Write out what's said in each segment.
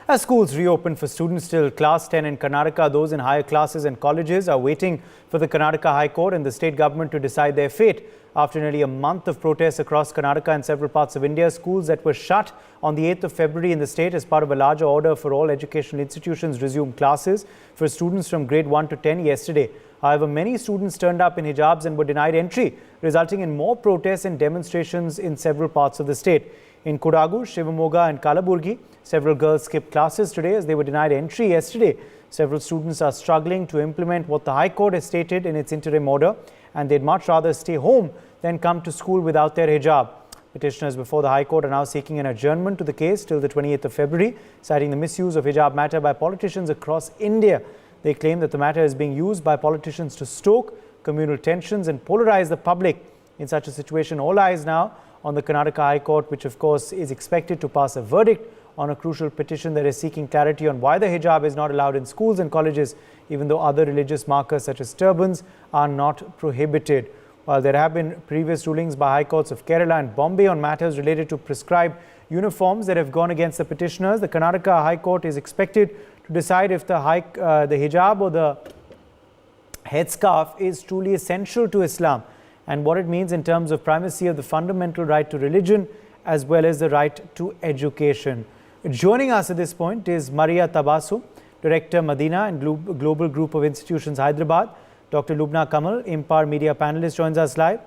As schools reopen for students till class 10 in Karnataka, those in higher classes and colleges are waiting for the Karnataka High Court and the state government to decide their fate. After nearly a month of protests across Karnataka and several parts of India, schools that were shut on the 8th of February in the state as part of a larger order for all educational institutions resumed classes for students from grade 1 to 10 yesterday. However, many students turned up in hijabs and were denied entry, resulting in more protests and demonstrations in several parts of the state. In Kodagu, Shivamoga and Kalaburgi, several girls skipped classes today as they were denied entry yesterday. Several students are struggling to implement what the High Court has stated in its interim order, and they'd much rather stay home than come to school without their hijab. Petitioners before the High Court are now seeking an adjournment to the case till the 28th of February, citing the misuse of hijab matter by politicians across India. They claim that the matter is being used by politicians to stoke communal tensions and polarize the public. In such a situation, all eyes now on the Karnataka High Court, which of course is expected to pass a verdict on a crucial petition that is seeking clarity on why the hijab is not allowed in schools and colleges, even though other religious markers such as turbans are not prohibited. While there have been previous rulings by High Courts of Kerala and Bombay on matters related to prescribed uniforms that have gone against the petitioners, the Karnataka High Court is expected to decide if the hijab or the headscarf is truly essential to Islam, and what it means in terms of primacy of the fundamental right to religion as well as the right to education. Joining us at this point is Maria Tabassum, Director Medina and Global Group of Institutions Hyderabad. Dr. Lubna Kamal, Impar Media Panelist, joins us live.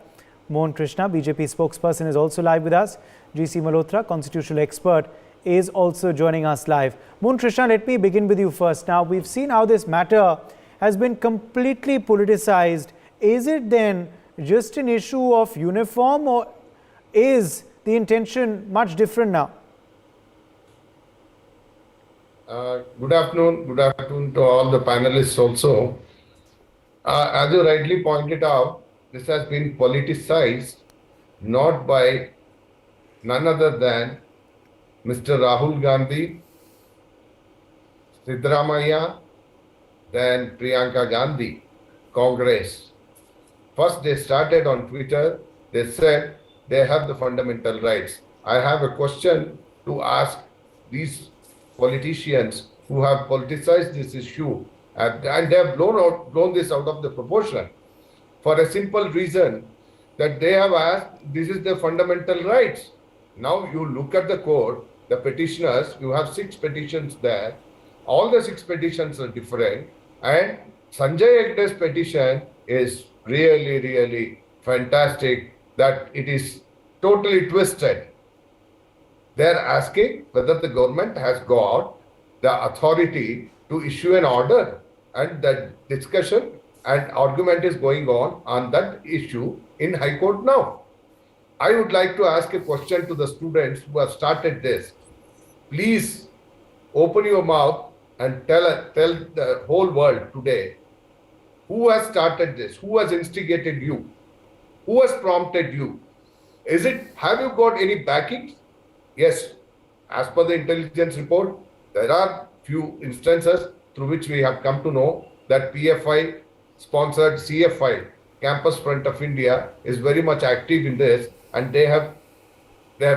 Mohan Krishna, BJP spokesperson, is also live with us. GC Malhotra, constitutional expert, is also joining us live. Mohan Krishna, let me begin with you first. Now, we've seen how this matter has been completely politicized. Is it then just an issue of uniform, or is the intention much different now? Good afternoon. Good afternoon to all the panelists also. As you rightly pointed out, this has been politicized not by none other than Mr. Rahul Gandhi, Siddaramaiah, then Priyanka Gandhi, Congress. First, they started on Twitter. They said they have the fundamental rights. I have a question to ask these politicians who have politicized this issue, and they have blown this out of the proportion for a simple reason that they have asked, this is the fundamental rights. Now you look at the court, the petitioners, you have 6 petitions there. All the 6 petitions are different, and Sanjay Hegde's petition is really fantastic, that it is totally twisted. They're asking whether the government has got the authority to issue an order, and that discussion and argument is going on that issue in High Court now. I would like to ask a question to the students who have started this. Please open your mouth and tell the whole world today, who has started this? Who has instigated you? Who has prompted you? Have you got any backings? Yes, as per the intelligence report, there are few instances through which we have come to know that PFI sponsored CFI, Campus Front of India, is very much active in this, and they have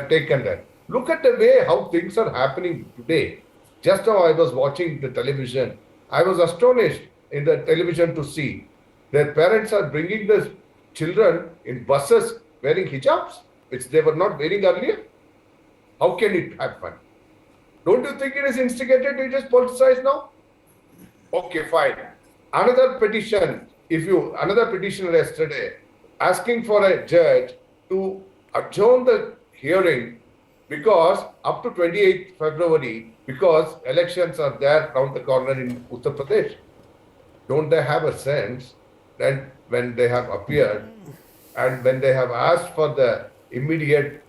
taken that. Look at the way how things are happening today. Just now I was watching the television. I was astonished in the television to see their parents are bringing the children in buses wearing hijabs, which they were not wearing earlier. How can it happen? Don't you think it is instigated, it is politicized now? Okay, fine. Another petitioner yesterday asking for a judge to adjourn the hearing because up to 28th February, because elections are there around the corner in Uttar Pradesh. Don't they have a sense that when they have appeared and when they have asked for the immediate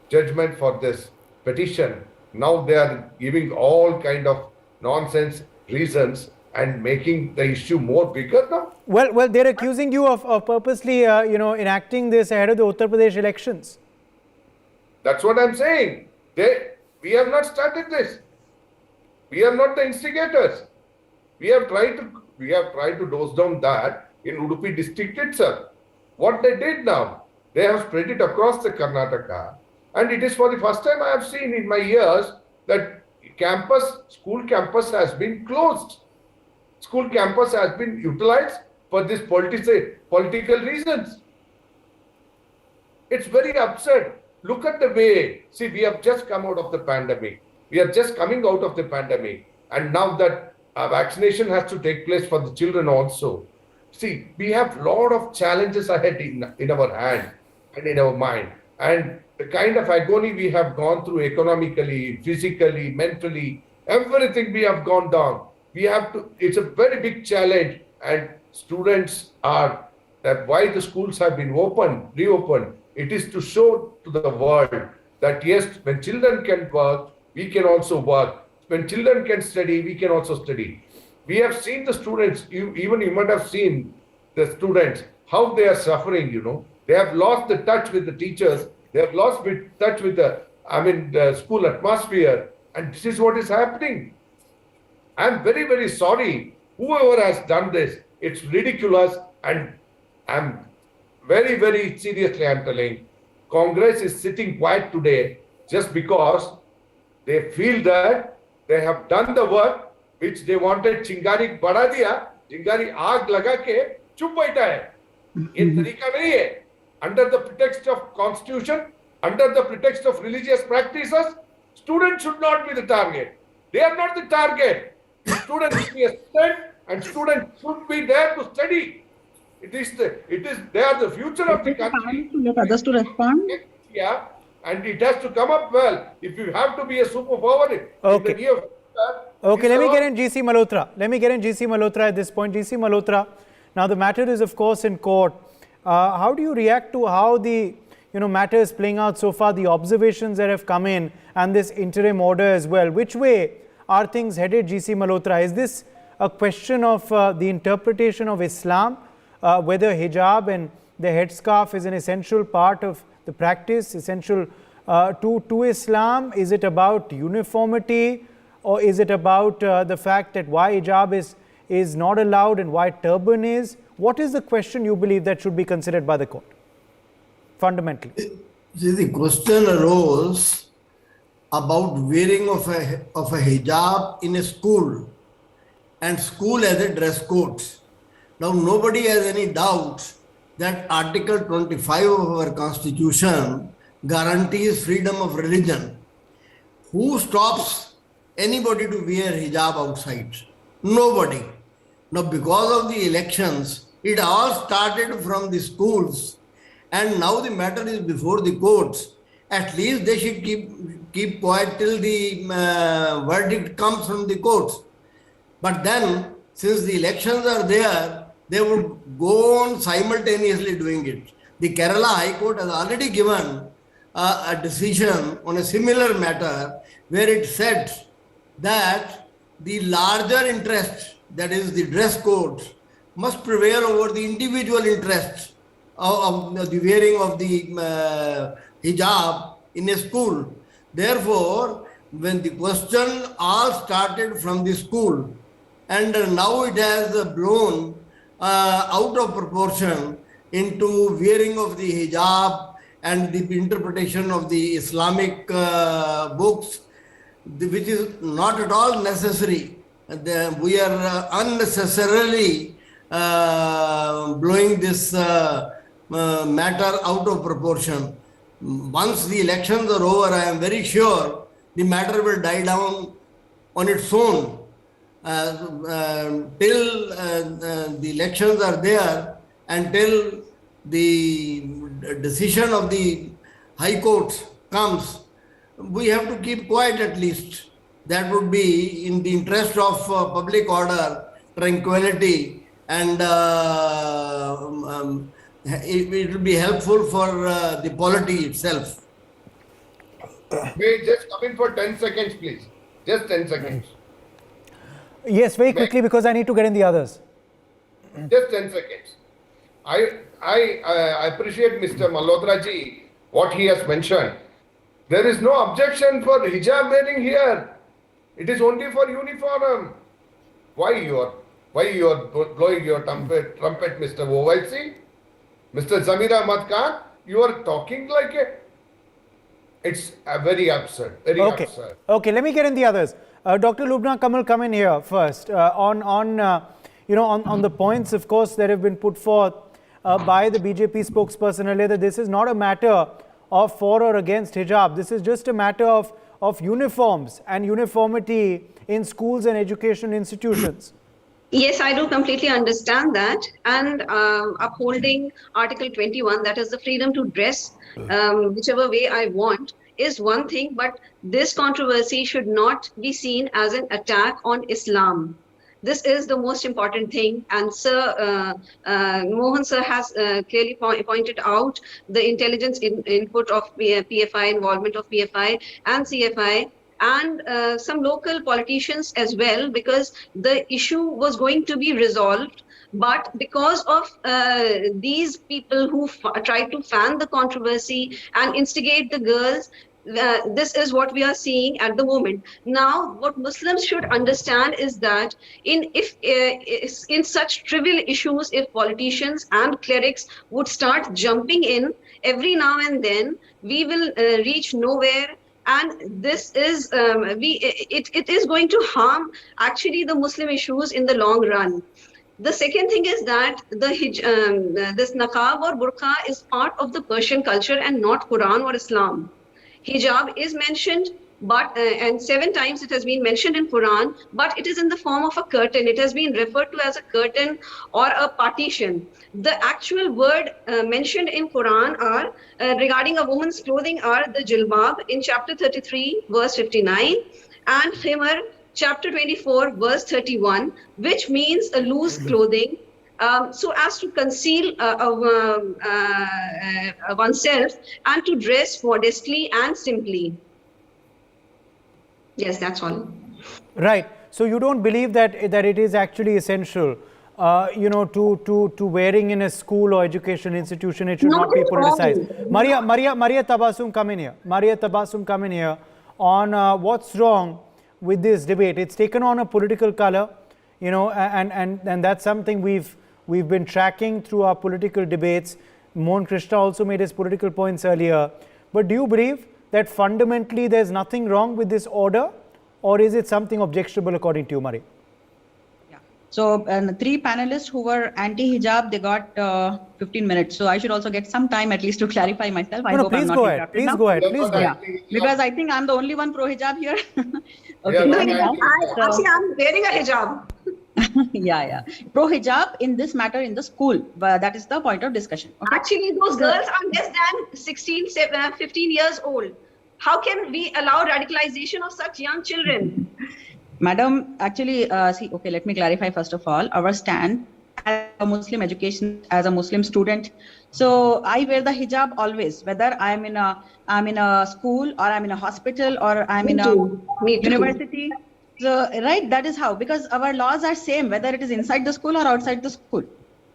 judgment for this petition, now they are giving all kind of nonsense reasons and making the issue more bigger now? Well, they're accusing you of purposely, enacting this ahead of the Uttar Pradesh elections. That's what I'm saying. We have not started this. We are not the instigators. We have tried to dose down that in Udupi district itself. What they did now, they have spread it across the Karnataka, and it is for the first time I have seen in my years that school campus has been closed. School campus has been utilized for this political reasons. It's very absurd. Look at the way, see, we have just come out of the pandemic. We are just coming out of the pandemic. And now that vaccination has to take place for the children also. See, we have a lot of challenges ahead in our hand and in our mind. And the kind of agony we have gone through economically, physically, mentally, everything we have gone down. We have to, it's a very big challenge. And students are, that why the schools have been reopened. It is to show to the world that yes, when children can work, we can also work. When children can study, we can also study. We have seen the students, you might have seen the students, how they are suffering, you know. They have lost the touch with the teachers. They have lost touch with the school atmosphere. And this is what is happening. I'm very, very sorry. Whoever has done this, it's ridiculous. And I'm very, very seriously, I'm telling, Congress is sitting quiet today just because they feel that they have done the work which they wanted. चिंगारी बढ़ा दिया, चिंगारी आग लगा के चुप बैठा है. ये तरीका नहीं है. Under the pretext of constitution, under the pretext of religious practices, students should not be the target. They are not the target. Students should be a student, and students should be there to study. They are the future of the country. To let others to respond. Yeah, and it has to come up well. If you have to be a superpower, Okay. Okay, let me get in GC Malhotra at this point. GC Malhotra, now the matter is of course in court. How do you react to how the matter is playing out so far, the observations that have come in and this interim order as well? Which way are things headed, GC Malhotra? Is this a question of the interpretation of Islam, whether hijab and the headscarf is an essential part of the practice, essential to Islam? Is it about uniformity, or is it about the fact that why hijab is not allowed and why turban is? What is the question you believe that should be considered by the court, fundamentally? See, the question arose about wearing of a hijab in a school, and school as a dress code. Now, nobody has any doubt that Article 25 of our Constitution guarantees freedom of religion. Who stops anybody to wear hijab outside? Nobody. Now, because of the elections, it all started from the schools, and now the matter is before the courts. At least they should keep quiet till the verdict comes from the courts. But then, since the elections are there, they would go on simultaneously doing it. The Kerala High Court has already given a decision on a similar matter where it said that the larger interest, that is the dress code, must prevail over the individual interest of the wearing of the hijab in a school. Therefore, when the question all started from the school, and now it has blown out of proportion into wearing of the hijab and the interpretation of the Islamic books, which is not at all necessary. We are unnecessarily blowing this matter out of proportion. Once the elections are over, I am very sure the matter will die down on its own. Till the elections are there, until the decision of the High Court comes, we have to keep quiet at least. That would be in the interest of public order, tranquility, and it will be helpful for the polity itself. May just come in for 10 seconds, please. Just 10 seconds. Yes, very quickly, because I need to get in the others. Just 10 seconds. I appreciate Mr. Malhotra ji, what he has mentioned. There is no objection for hijab wearing here. It is only for uniform. Why you are blowing your trumpet, Mr. Owaisi? Mr. Zamir Ahmad Khan, you are talking like a... It's very absurd, very Okay. absurd. Okay, let me get in the others. Dr. Lubna Kamal, come in here first. On the points, of course, that have been put forth by the BJP spokesperson earlier, that this is not a matter of for or against hijab. This is just a matter of uniforms and uniformity in schools and education institutions. Yes, I do completely understand that. And upholding Article 21, that is the freedom to dress whichever way I want, is one thing. But this controversy should not be seen as an attack on Islam. This is the most important thing. And Sir Mohan Sir has clearly pointed out the intelligence input of PFI, involvement of PFI and CFI, and some local politicians as well, because the issue was going to be resolved. But because of these people who try to fan the controversy and instigate the girls, this is what we are seeing at the moment. Now, what Muslims should understand is that in such trivial issues, if politicians and clerics would start jumping in every now and then, we will reach nowhere. And this is it is going to harm actually the Muslim issues in the long run. The second thing is that this niqab or burqa is part of the Persian culture and not Quran or Islam. Hijab is mentioned, but and 7 times it has been mentioned in Quran, but it is in the form of a curtain. It has been referred to as a curtain or a partition. The actual word mentioned in Quran are regarding a woman's clothing are the jilbab in chapter 33 verse 59 and khimar chapter 24 verse 31, which means a loose clothing so as to conceal oneself and to dress modestly and simply. Yes, that's all. Right. So you don't believe that it is actually essential, to wearing in a school or education institution. It should not be politicized. Maria Tabassum, come in here. Maria Tabassum, come in here on what's wrong with this debate. It's taken on a political color, and that's something we've been tracking through our political debates. Mohan Krishna also made his political points earlier. But do you believe that fundamentally there's nothing wrong with this order, or is it something objectionable according to you, Marie? Yeah. So 3 panelists who were anti-hijab, they got 15 minutes. So I should also get some time at least to clarify myself. I hope I'm not interrupted Please now. go ahead. Please go ahead. Yeah. Because I think I'm the only one pro-hijab here. Okay. I'm wearing a hijab. Yeah. Pro-hijab in this matter in the school. But that is the point of discussion. Okay? Actually, those girls are less than 16, 15 years old. How can we allow radicalization of such young children? Madam, actually, okay, let me clarify first of all, our stand as a Muslim education, as a Muslim student. So I wear the hijab always, whether I'm in a school or I'm in a hospital or I'm in a university. So, right, that is how, because our laws are same, whether it is inside the school or outside the school.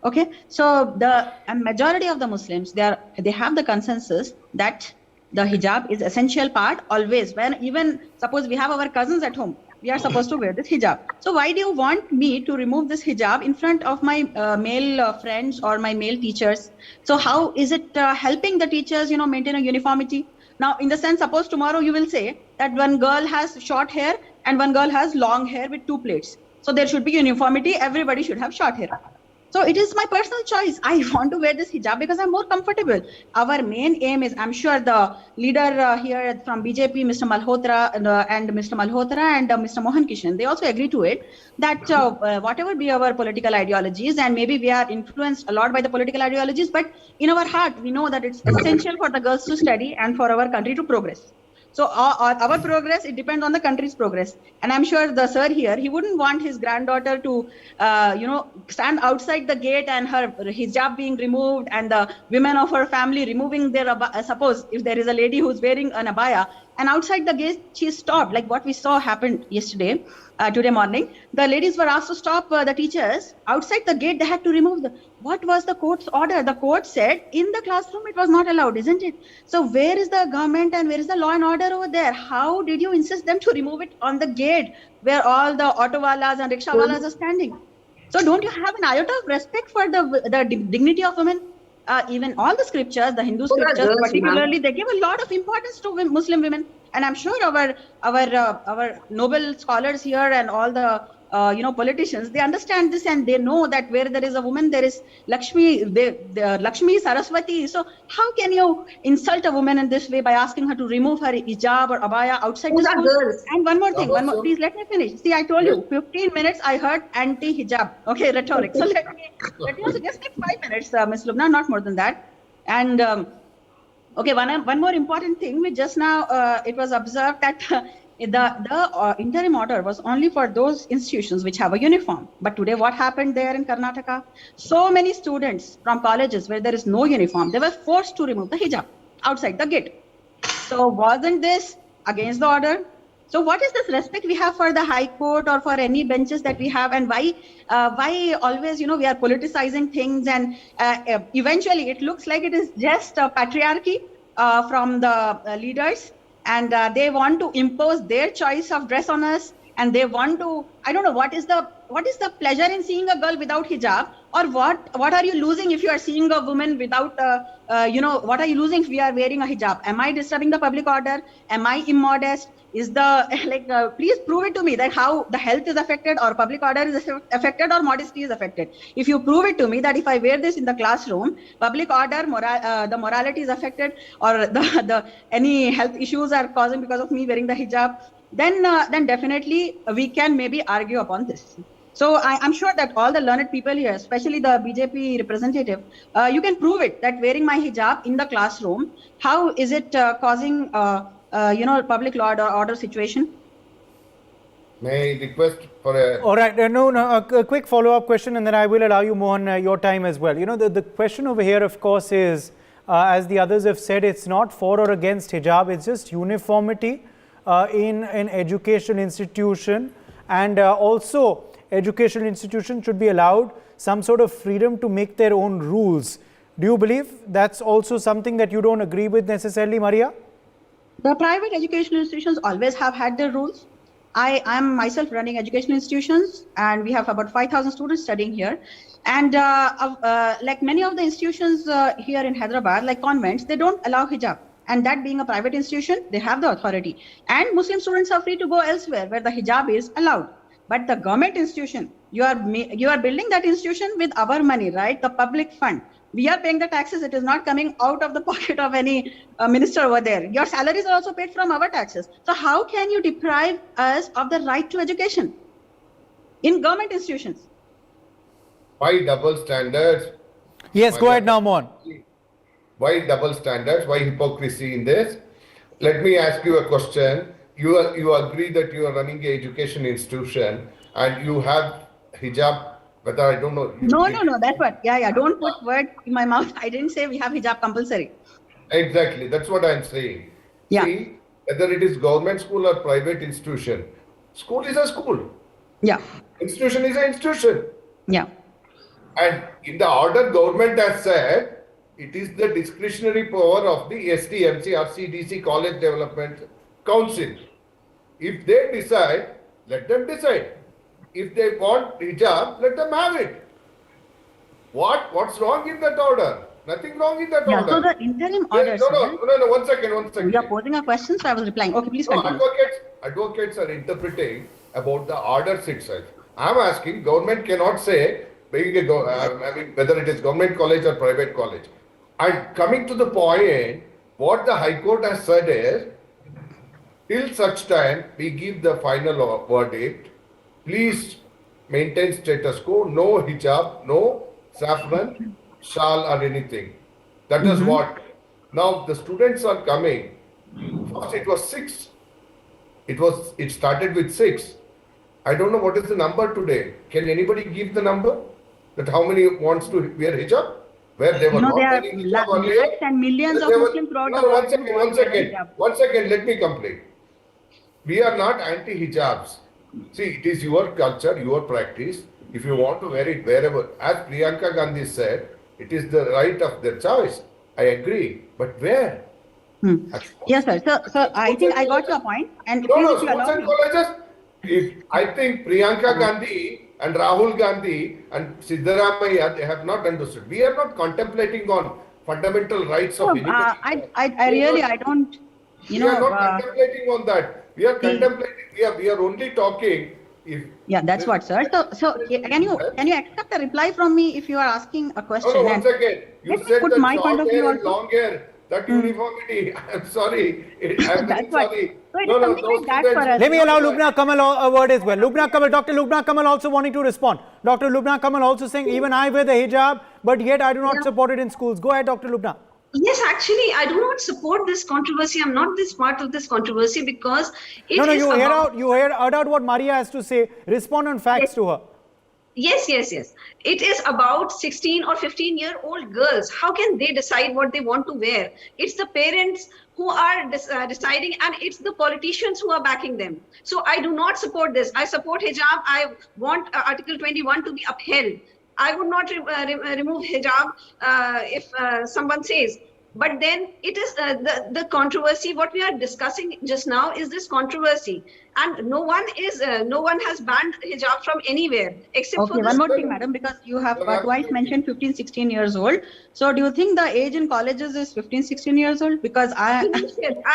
Okay, so the majority of the Muslims, they have the consensus that the hijab is essential part always. When even suppose we have our cousins at home, we are supposed to wear this hijab. So why do you want me to remove this hijab in front of my male friends or my male teachers? So how is it helping the teachers, maintain a uniformity? Now, in the sense, suppose tomorrow you will say that one girl has short hair and one girl has long hair with 2 plaits. So there should be uniformity. Everybody should have short hair. So it is my personal choice. I want to wear this hijab because I'm more comfortable. Our main aim is, I'm sure the leader here from BJP, Mr. Malhotra and Mr. Mohan Kishan, they also agree to it, that whatever be our political ideologies, and maybe we are influenced a lot by the political ideologies, but in our heart, we know that it's essential for the girls to study and for our country to progress. So our progress, it depends on the country's progress. And I'm sure the sir here, he wouldn't want his granddaughter to, stand outside the gate and her hijab being removed and the women of her family removing their, suppose if there is a lady who's wearing an abaya and outside the gate, she stopped, like what we saw happened yesterday, today morning. The ladies were asked to stop the teachers. Outside the gate, they had to remove what was the court's order? The court said in the classroom, it was not allowed, isn't it? So where is the government and where is the law and order over there? How did you insist them to remove it on the gate where all the autowalas and rickshawalas are standing? So don't you have an iota of respect for the dignity of women? even all the scriptures, the Hindu Those are scriptures girls, particularly, they give a lot of importance to Muslim women. And I'm sure our noble scholars here and all the politicians, they understand this and they know that where there is a woman, there is Lakshmi, Lakshmi Saraswati. So how can you insult a woman in this way by asking her to remove her hijab or abaya outside Those the are school? girls. And one more thing, Also- please let me finish. See, I told you, 15 minutes I heard anti-hijab, okay, rhetoric. So let me also just take 5 minutes, Ms. Lubna, not more than that. And okay, one more important thing, we just now, it was observed that the interim order was only for those institutions which have a uniform. But today what happened there in Karnataka? So many students from colleges where there is no uniform, they were forced to remove the hijab outside the gate. So wasn't this against the order? So what is this respect we have for the High Court or for any benches that we have, and why always, we are politicizing things, and eventually it looks like it is just a patriarchy from the leaders, and they want to impose their choice of dress on us, and they want to, I don't know, what is the pleasure in seeing a girl without hijab, or what are you losing if you are seeing a woman without what are you losing if we are wearing a hijab? Am I disturbing the public order? Am I immodest? Is the please prove it to me that how the health is affected or public order is affected or modesty is affected. If you prove it to me that if I wear this in the classroom, public order, the morality is affected, or the any health issues are causing because of me wearing the hijab, then definitely we can maybe argue upon this. So I'm sure that all the learned people here, especially the BJP representative, you can prove it that wearing my hijab in the classroom, how is it causing public law order situation? May I request for a... All right, a quick follow-up question, and then I will allow you, Mohan, your time as well. The question over here, of course, is, as the others have said, it's not for or against hijab, it's just uniformity in an education institution, and also educational institutions should be allowed some sort of freedom to make their own rules. Do you believe that's also something that you don't agree with necessarily, Maria? The private educational institutions always have had their rules. I am myself running educational institutions, and we have about 5,000 students studying here. And like many of the institutions here in Hyderabad, like convents, they don't allow hijab. And that being a private institution, they have the authority. And Muslim students are free to go elsewhere where the hijab is allowed. But the government institution, you are building that institution with our money, right? The public fund. We are paying the taxes. It is not coming out of the pocket of any minister over there. Your salaries are also paid from our taxes. So how can you deprive us of the right to education in government institutions? Why double standards? Yes, go ahead now, Mohan. Why double standards? Why hypocrisy in this? Let me ask you a question. You agree that you are running an education institution and you have hijab, whether I don't know. No, that's what. Yeah. Don't put word in my mouth. I didn't say we have hijab compulsory. Exactly. That's what I'm saying. Yeah. See, whether it is government school or private institution, school is a school. Yeah. Institution is an institution. Yeah. And in the order, government has said, it is the discretionary power of the SDMC or CDC, College Development Council. If they decide, let them decide. If they want hijab, let them have it. What's wrong in that order? Nothing wrong in that order. So the interim order. No, one second. You are posing a question, so I was replying. Okay, please continue. Advocates are interpreting about the orders itself. I am asking, government cannot say, whether it is government college or private college. And coming to the point, what the High Court has said is, till such time we give the final verdict, please maintain status quo, no hijab, no saffron, shawl or anything. That is what. Now the students are coming. First it was 6. It started with 6. I don't know what is the number today. Can anybody give the number? That how many wants to wear hijab? Where they were not there are wearing hijab earlier. lakhs and millions of Muslims throughout the world. One second, let me complete. We are not anti-hijabs. See, it is your culture, your practice. If you want to wear it wherever, as Priyanka Gandhi said, it is the right of their choice. I agree. But where? Yes, sir. So I think I got your point. And schools and colleges. I think Priyanka Gandhi and Rahul Gandhi and Siddaramaiah, they have not understood. We are not contemplating on fundamental rights So, of anybody. I really, I don't, you We are know, not contemplating on that. We are contemplating. We are only talking if. yeah, that's what, sir. So can you accept a reply from me if you are asking a No, question? no, And once again, you let me said put that my point short of view hair and also. long hair, that uniformity. I'm sorry. I'm very That's what. sorry. So it No, is no, something those like that for students. us. Let me allow Lubna Kamal a word as well. Lubna Kamal, Dr. Lubna Kamal also wanting to respond. Dr. Lubna Kamal also saying, even I wear the hijab, but yet I do not Yeah. support it in schools. Go ahead, Dr. Lubna. Yes, actually, I do not support this controversy. I'm not this part of this controversy because it No, is you hear about. out what Maria has to say. Respond on facts Yes. to her. Yes, yes, yes. It is about 16 or 15-year-old girls. How can they decide what they want to wear? It's the parents who are deciding, and it's the politicians who are backing them. So I do not support this. I support hijab. I want Article 21 to be upheld. I would not remove hijab if someone says. But then it is the controversy. What we are discussing just now is this controversy, and no one has banned hijab from anywhere except Okay, for one this. more thing, madam, because you have twice mentioned 15, 16 years old. So do you think the age in colleges is 15, 16 years old? Because I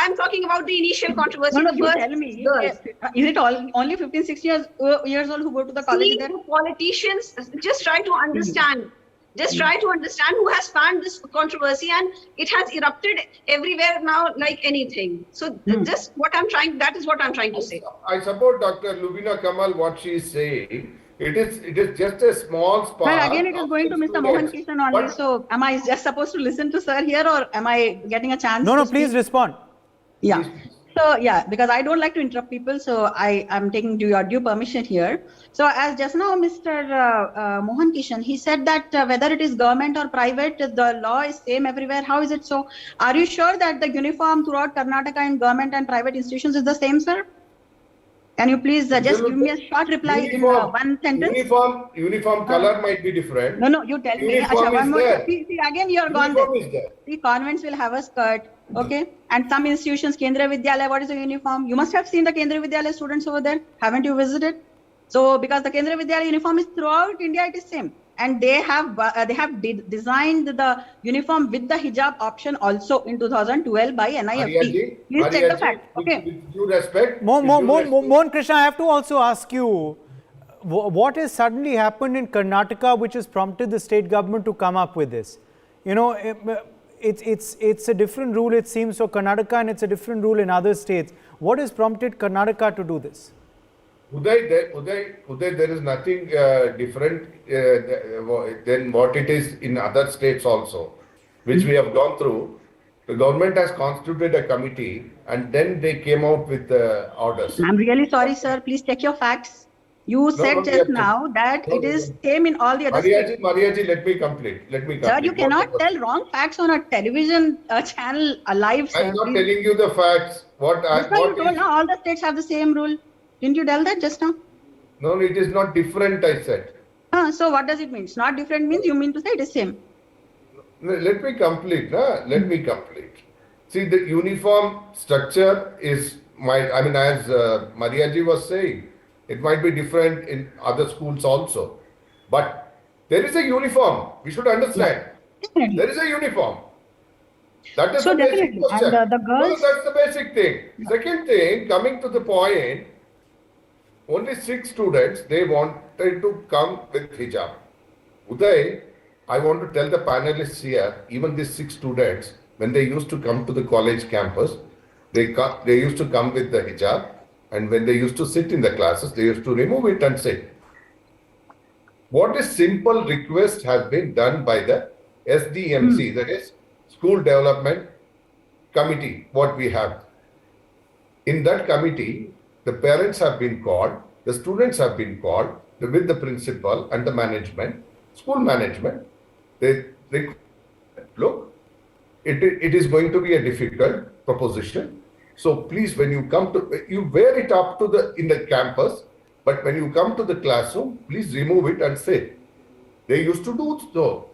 am talking about the initial controversy. no, The you first tell me, girls. is it only 15, 16 years old who go to the college See, there? the politicians just try to understand. Just try to understand who has spanned this controversy, and it has erupted everywhere now like anything. So just what I'm trying, that is what I'm trying to say. I support Dr. Lubina Kamal what she is saying. It is just a small Sir, spark. again, it is of going to some Mr. Mohan students. Kishan only. But So am I just supposed to listen to sir here, or am I getting a chance No, to no, speak? please respond. Yeah. Please. So yeah, because I don't like to interrupt people, so I am taking your due permission here. So as just now, Mr. Mohan Kishan, he said that whether it is government or private, the law is same everywhere. How is it so? Are you sure that the uniform throughout Karnataka in government and private institutions is the same, sir? Can you please just give me a short reply in one sentence? Uniform color might be different. No, you tell me. Acha, Uniform one is more. there. See, again, you are gone there. Uniform is there. See, convents will have a skirt, okay? And some institutions, Kendriya Vidyalaya, what is the uniform? You must have seen the Kendriya Vidyalaya students over there. Haven't you visited? So, because the Kendriya Vidyalaya uniform is throughout India, it is same. And they have designed the uniform with the hijab option also in 2012 by NIFT. Please check the fact. Okay. With due respect. Mohan Krishna, I have to also ask you, what has suddenly happened in Karnataka which has prompted the state government to come up with this? You know, it's a different rule, it seems, for Karnataka, and it's a different rule in other states. What has prompted Karnataka to do this? Uday, there is nothing different than what it is in other states also, which we have gone through. The government has constituted a committee, and then they came out with orders. I'm really sorry, sir. Please check your facts. You said just now that it is same in all the other states. Mariaji, let me complete. Sir, you cannot tell wrong facts on a television channel live, sir. I'm not telling you the facts. You told now all the states have the same rule. Didn't you tell that just now? No, it is not different, I said. So what does it mean? It's not different means you mean to say it is same. Let me complete. Let me complete. See, the uniform structure is as Mariaji was saying, it might be different in other schools also. But there is a uniform. We should understand. Definitely. There is a uniform. That is So the basic definitely. question. And the girls. No, that's the basic thing. Second thing, coming to the point, only 6 students, they wanted to come with hijab. Uday, I want to tell the panelists here, even these 6 students, when they used to come to the college campus, they used to come with the hijab, and when they used to sit in the classes, they used to remove it and sit. What is simple request has been done by the SDMC, that is School Development Committee, what we have. In that committee, the parents have been called, the students have been called, with the principal and the management, school management. They look, it is going to be a difficult proposition. So please, when you come to, you wear it up to in the campus, but when you come to the classroom, please remove it and sit. They used to do so.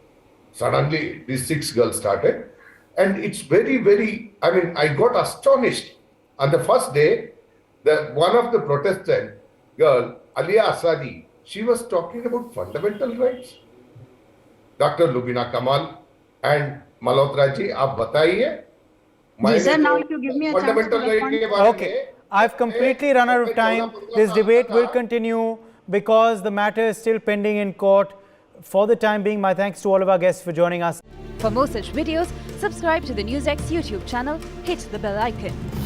Suddenly, these 6 girls started, and it's very, I got astonished. On the first day, one of the Protestant girl, Alia Asadi, she was talking about fundamental rights. Dr. Lubina Kamal and Malhotra ji आप बताइए जी sir, now if you give me a chance to fundamental right respond. के बारे Okay, में I've completely run out of time. This debate will continue because the matter is still pending in court. For the time being, my thanks to all of our guests for joining us. For more such videos, subscribe to the NewsX YouTube channel, hit the bell icon.